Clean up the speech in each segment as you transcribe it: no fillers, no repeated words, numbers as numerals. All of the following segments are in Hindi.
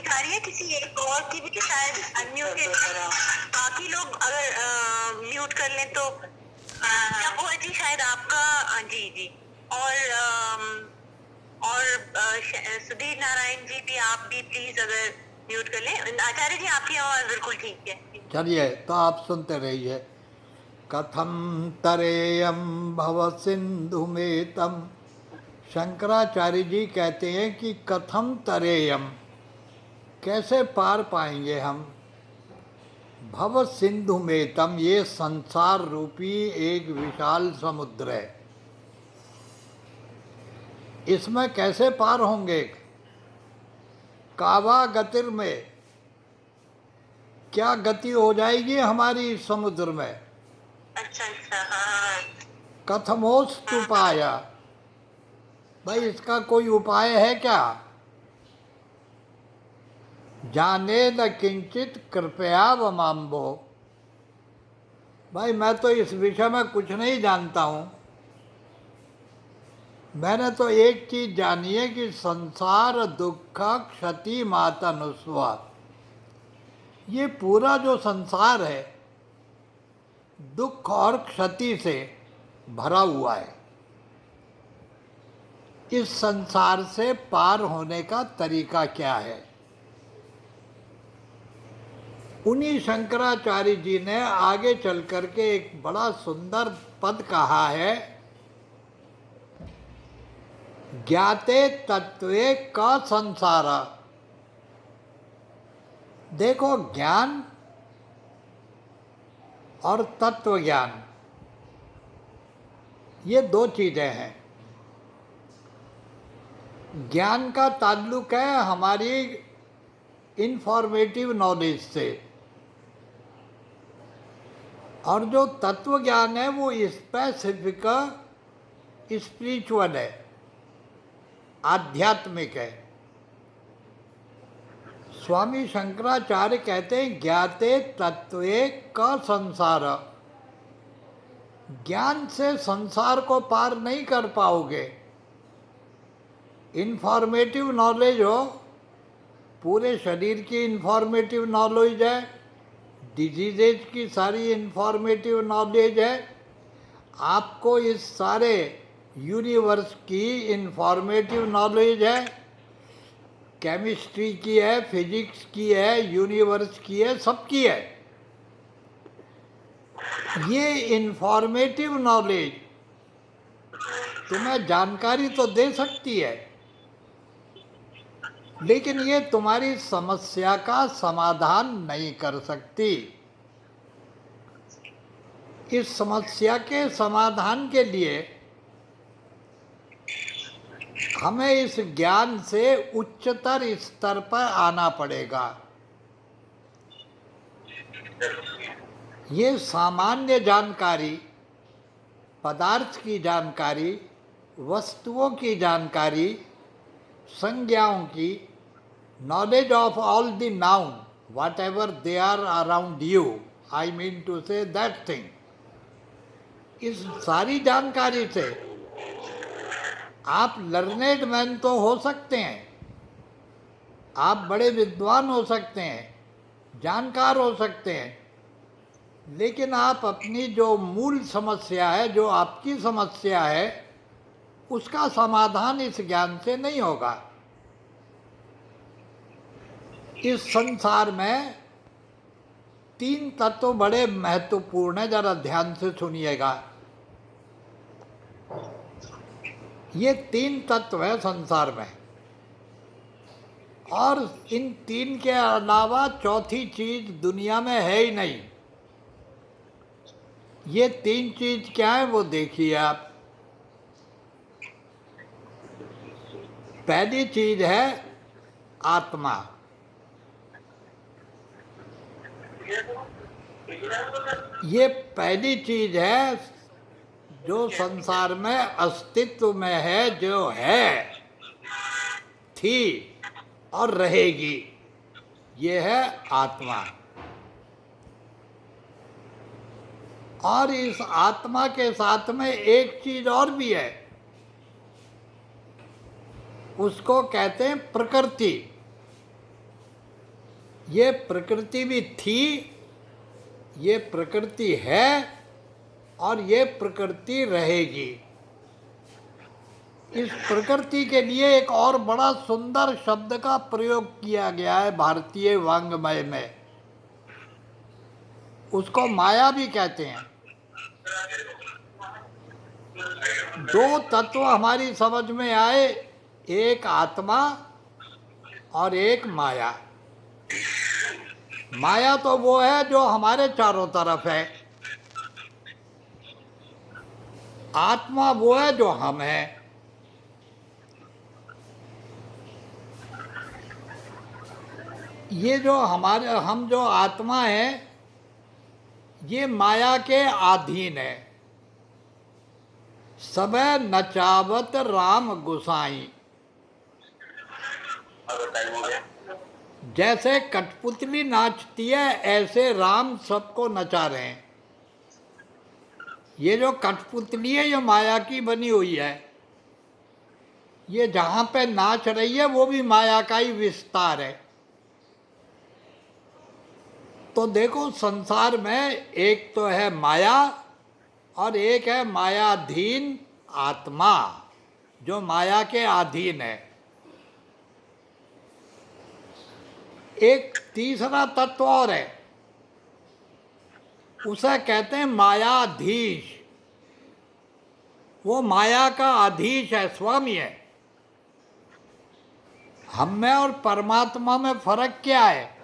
आ रही है किसी एक और की भी शायद अनम्यूटेड, बाकी लोग अगर म्यूट कर लें तो। वो जी शायद आपका, जी जी। और सुधीर नारायण जी भी, आप भी प्लीज अगर म्यूट कर लें। आचार्य जी आपकी आवाज बिल्कुल ठीक है। चलिए तो आप सुनते रहिए। कथम तरेयम भव सिंधु में तम। शंकराचार्य जी कहते हैं कि कथम तरेयम, कैसे पार पाएंगे हम भव सिंधु में तम, ये संसार रूपी एक विशाल समुद्र है, इसमें कैसे पार होंगे। कावा गतिर में, क्या गति हो जाएगी हमारी इस समुद्र में। अच्छा अच्छा, हाँ। कथमोस्तुपाय, भाई इसका कोई उपाय है क्या। जाने न किंचित कृपया व माम्बो, भाई मैं तो इस विषय में कुछ नहीं जानता हूँ। मैंने तो एक चीज जानी है कि संसार दुख क्षति मातनुस्वा, ये पूरा जो संसार है दुख और क्षति से भरा हुआ है। इस संसार से पार होने का तरीका क्या है। उन्हीं शंकराचार्य जी ने आगे चल करके एक बड़ा सुंदर पद कहा है, ज्ञाते तत्वे का संसारा। देखो, ज्ञान और तत्व ज्ञान ये दो चीजें हैं। ज्ञान का ताल्लुक है हमारी इंफॉर्मेटिव नॉलेज से, और जो तत्व ज्ञान है वो स्पेसिफिक स्पिरिचुअल है, आध्यात्मिक है। स्वामी शंकराचार्य कहते हैं ज्ञाते तत्वे का संसार, ज्ञान से संसार को पार नहीं कर पाओगे। इंफॉर्मेटिव नॉलेज हो, पूरे शरीर की इंफॉर्मेटिव नॉलेज है, डिजीजेज की सारी इंफॉर्मेटिव नॉलेज है, आपको इस सारे यूनिवर्स की इंफॉर्मेटिव नॉलेज है, केमिस्ट्री की है, फिजिक्स की है, यूनिवर्स की है, सबकी है। ये इंफॉर्मेटिव नॉलेज तुम्हें जानकारी तो दे सकती है, लेकिन ये तुम्हारी समस्या का समाधान नहीं कर सकती। इस समस्या के समाधान के लिए हमें इस ज्ञान से उच्चतर स्तर पर आना पड़ेगा। ये सामान्य जानकारी, पदार्थ की जानकारी, वस्तुओं की जानकारी, संज्ञाओं की, knowledge of all the noun whatever they are around you, I mean to say that thing, इस सारी जानकारी से आप लर्नेड मैन तो हो सकते हैं, आप बड़े विद्वान हो सकते हैं, जानकार हो सकते हैं, लेकिन आप अपनी जो मूल समस्या है, जो आपकी समस्या है, उसका समाधान इस ज्ञान से नहीं होगा। इस संसार में तीन तत्व बड़े महत्वपूर्ण हैं, जरा ध्यान से सुनिएगा। ये तीन तत्व है संसार में, और इन तीन के अलावा चौथी चीज दुनिया में है ही नहीं। ये तीन चीज क्या है वो देखिए आप। पहली चीज है आत्मा, ये पहली चीज है जो संसार में अस्तित्व में है, जो है, थी और रहेगी, ये है आत्मा। और इस आत्मा के साथ में एक चीज और भी है, उसको कहते हैं प्रकृति। ये प्रकृति भी थी, ये प्रकृति है और ये प्रकृति रहेगी। इस प्रकृति के लिए एक और बड़ा सुंदर शब्द का प्रयोग किया गया है भारतीय वांग्मय में, उसको माया भी कहते हैं। दो तत्व हमारी समझ में आए, एक आत्मा और एक माया। माया तो वो है जो हमारे चारों तरफ है, आत्मा वो है जो हम हैं। ये जो हम जो आत्मा है, ये माया के अधीन है। सबे नचावत राम गुसाई, जैसे कठपुतली नाचती है ऐसे राम सबको नचा रहे हैं। ये जो कठपुतली है ये माया की बनी हुई है, ये जहाँ पे नाच रही है वो भी माया का ही विस्तार है। तो देखो संसार में एक तो है माया और एक है मायाधीन आत्मा जो माया के अधीन है। एक तीसरा तत्व और है, उसे कहते हैं मायाधीश। वो माया का अधीश है, स्वामी है। हम में और परमात्मा में फर्क क्या है?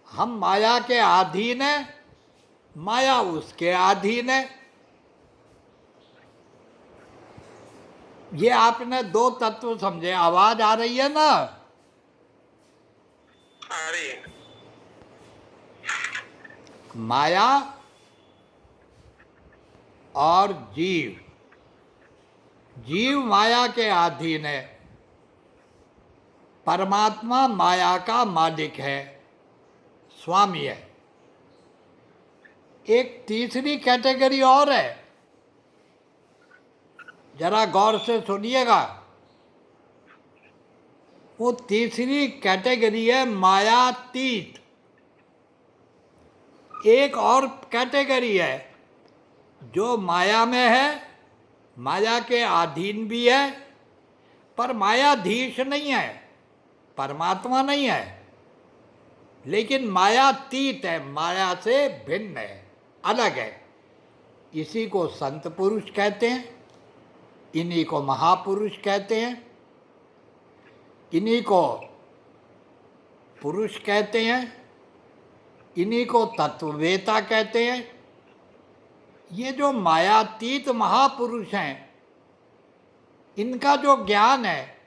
हम माया के अधीन है, माया उसके अधीन है। ये आपने दो तत्व समझे। आवाज आ रही है ना? आ रही है। माया और जीव, जीव माया के अधीन है, परमात्मा माया का मालिक है, स्वामी है। एक तीसरी कैटेगरी और है, जरा गौर से सुनिएगा। वो तीसरी कैटेगरी है मायातीत। एक और कैटेगरी है जो माया में है, माया के अधीन भी है, पर मायाधीश नहीं है, परमात्मा नहीं है, लेकिन मायातीत है, माया से भिन्न है, अलग है। इसी को संत पुरुष कहते हैं, इन्हीं को महापुरुष कहते हैं, इन्हीं को पुरुष कहते हैं, इन्हीं को तत्ववेता कहते हैं। ये जो मायातीत महापुरुष हैं, इनका जो ज्ञान है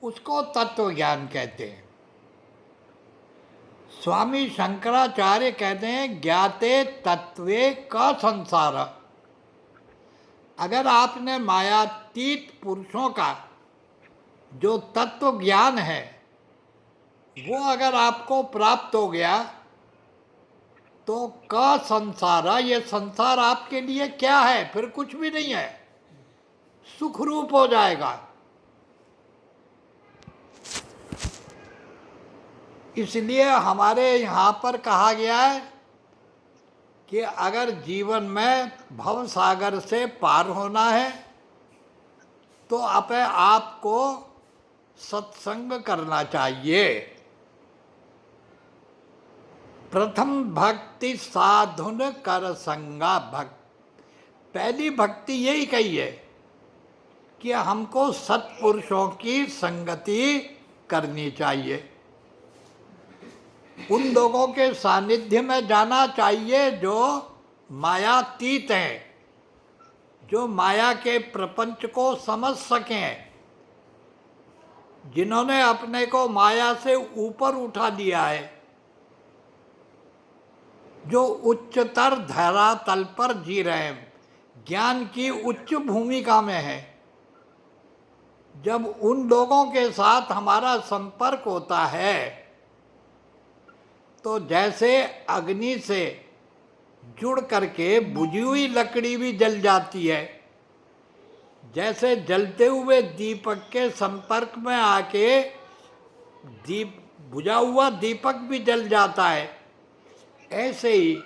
उसको तत्व ज्ञान कहते हैं। स्वामी शंकराचार्य कहते हैं ज्ञाते तत्वे का संसार। अगर आपने मायातीत पुरुषों का जो तत्व ज्ञान है वो अगर आपको प्राप्त हो गया तो का संसार, ये संसार आपके लिए क्या है? फिर कुछ भी नहीं है, सुख रूप हो जाएगा। इसलिए हमारे यहाँ पर कहा गया है कि अगर जीवन में भव सागर से पार होना है तो अपने आप को सत्संग करना चाहिए। प्रथम भक्ति साधुन कर संगा भक्त। पहली भक्ति यही कही है कि हमको सत्पुरुषों की संगति करनी चाहिए, उन लोगों के सानिध्य में जाना चाहिए जो मायातीत हैं, जो माया के प्रपंच को समझ सकें, जिन्होंने अपने को माया से ऊपर उठा लिया है, जो उच्चतर धरातल पर जी रहे हैं, ज्ञान की उच्च भूमिका में है। जब उन लोगों के साथ हमारा संपर्क होता है तो जैसे अग्नि से जुड़ करके बुझी हुई लकड़ी भी जल जाती है, जैसे जलते हुए दीपक के संपर्क में आके दीप बुझा हुआ दीपक भी जल जाता है, ऐसे ही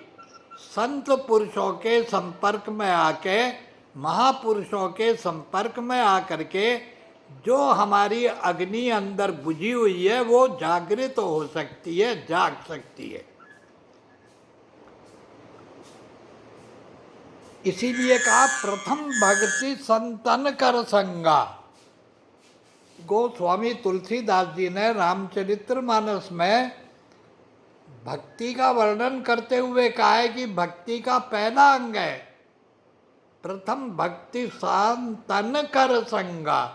संत पुरुषों के संपर्क में आके, महापुरुषों के संपर्क में आकर के जो हमारी अग्नि अंदर बुझी हुई है वो जागृत हो सकती है, जाग सकती है। इसीलिए कहा प्रथम भक्ति संतन कर संगा। गोस्वामी तुलसीदास जी ने रामचरितमानस में भक्ति का वर्णन करते हुए कहा है कि भक्ति का पहला अंग है प्रथम भक्ति संतन कर संगा।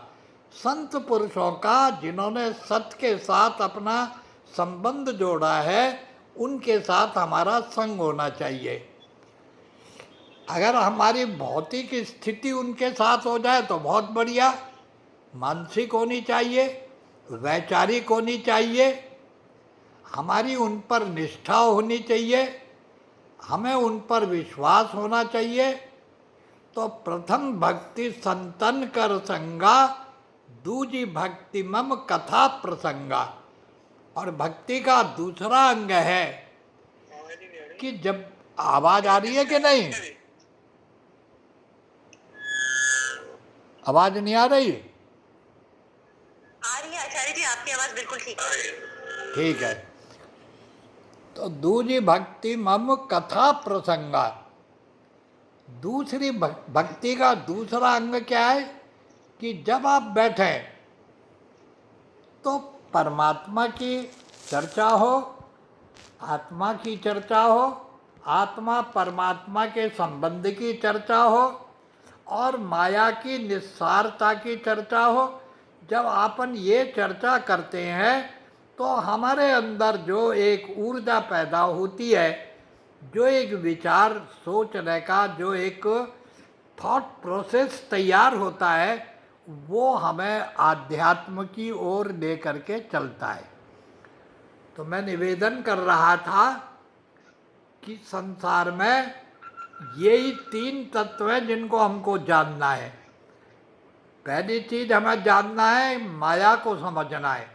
संत पुरुषों का जिन्होंने सत्य के साथ अपना संबंध जोड़ा है, उनके साथ हमारा संग होना चाहिए। अगर हमारी भौतिक स्थिति उनके साथ हो जाए तो बहुत बढ़िया, मानसिक होनी चाहिए, वैचारिक होनी चाहिए, हमारी उन पर निष्ठा होनी चाहिए, हमें उन पर विश्वास होना चाहिए। तो प्रथम भक्ति संतन कर संगा, दूजी भक्ति मम कथा प्रसंगा। और भक्ति का दूसरा अंग है कि जब आवाज आ रही है कि नहीं, आवाज नहीं आ रही? आ रही है आचार्य जी, आपकी आवाज बिल्कुल ठीक है। ठीक है। तो दूजी भक्ति मम कथा प्रसंगा। दूसरी भक्ति का दूसरा अंग क्या है कि जब आप बैठे तो परमात्मा की चर्चा हो, आत्मा की चर्चा हो, आत्मा परमात्मा के संबंध की चर्चा हो और माया की निस्सारता की चर्चा हो। जब अपन ये चर्चा करते हैं तो हमारे अंदर जो एक ऊर्जा पैदा होती है, जो एक विचार सोचने का जो एक थॉट प्रोसेस तैयार होता है, वो हमें आध्यात्म की ओर ले करके चलता है। तो मैं निवेदन कर रहा था कि संसार में यही तीन तत्व हैं जिनको हमको जानना है। पहली चीज हमें जानना है, माया को समझना है,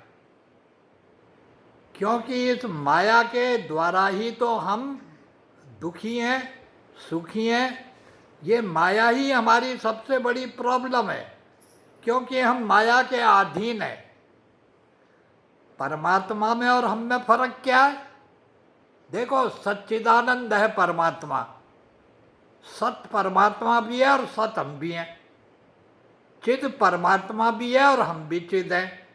क्योंकि इस माया के द्वारा ही तो हम दुखी हैं, सुखी हैं। ये माया ही हमारी सबसे बड़ी प्रॉब्लम है, क्योंकि हम माया के अधीन हैं। परमात्मा में और हम में फर्क क्या है? देखो, सच्चिदानंद है परमात्मा, सत परमात्मा भी है और सत हम भी हैं। चिद परमात्मा भी है और हम भी चिद हैं।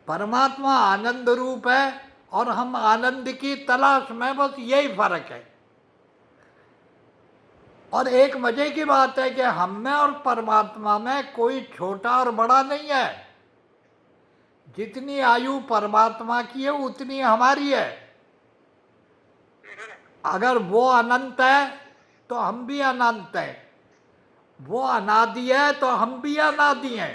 परमात्मा आनंद रूप है और हम आनंद की तलाश में, बस यही फर्क है। और एक मजे की बात है कि हम में और परमात्मा में कोई छोटा और बड़ा नहीं है। जितनी आयु परमात्मा की है उतनी हमारी है। अगर वो अनंत है तो हम भी अनंत हैं, वो अनादि है तो हम भी अनादि हैं।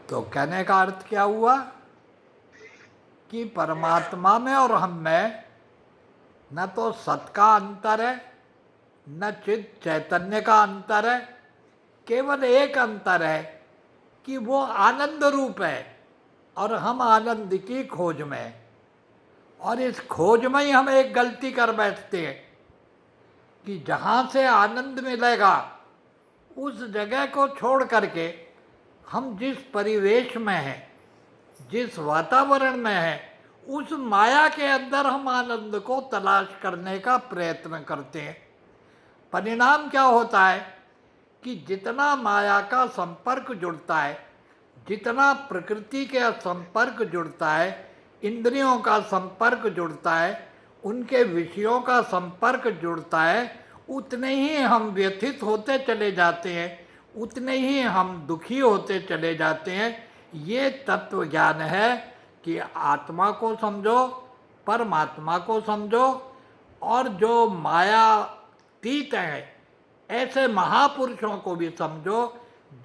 तो कहने का अर्थ क्या हुआ कि परमात्मा में और हम में न तो सत का अंतर है, न चित चैतन्य का अंतर है, केवल एक अंतर है कि वो आनंद रूप है और हम आनंद की खोज में हैं। और इस खोज में ही हम एक गलती कर बैठते हैं कि जहाँ से आनंद मिलेगा उस जगह को छोड़ करके हम जिस परिवेश में हैं, जिस वातावरण में हैं, उस माया के अंदर हम आनंद को तलाश करने का प्रयत्न करते हैं। परिणाम क्या होता है कि जितना माया का संपर्क जुड़ता है, जितना प्रकृति के संपर्क जुड़ता है, इंद्रियों का संपर्क जुड़ता है, उनके विषयों का संपर्क जुड़ता है, उतने ही हम व्यथित होते चले जाते हैं, उतने ही हम दुखी होते चले जाते हैं। ये तत्व ज्ञान है कि आत्मा को समझो, परमात्मा को समझो, और जो मायातीत है ऐसे महापुरुषों को भी समझो।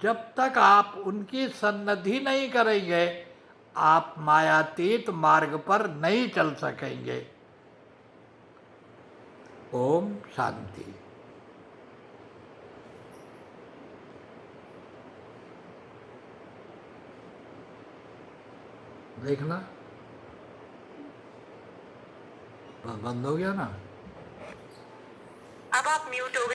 जब तक आप उनकी सन्निधि नहीं करेंगे, आप मायातीत मार्ग पर नहीं चल सकेंगे। ओम शांति। देखना बंद हो गया ना। अब आप म्यूट हो गए।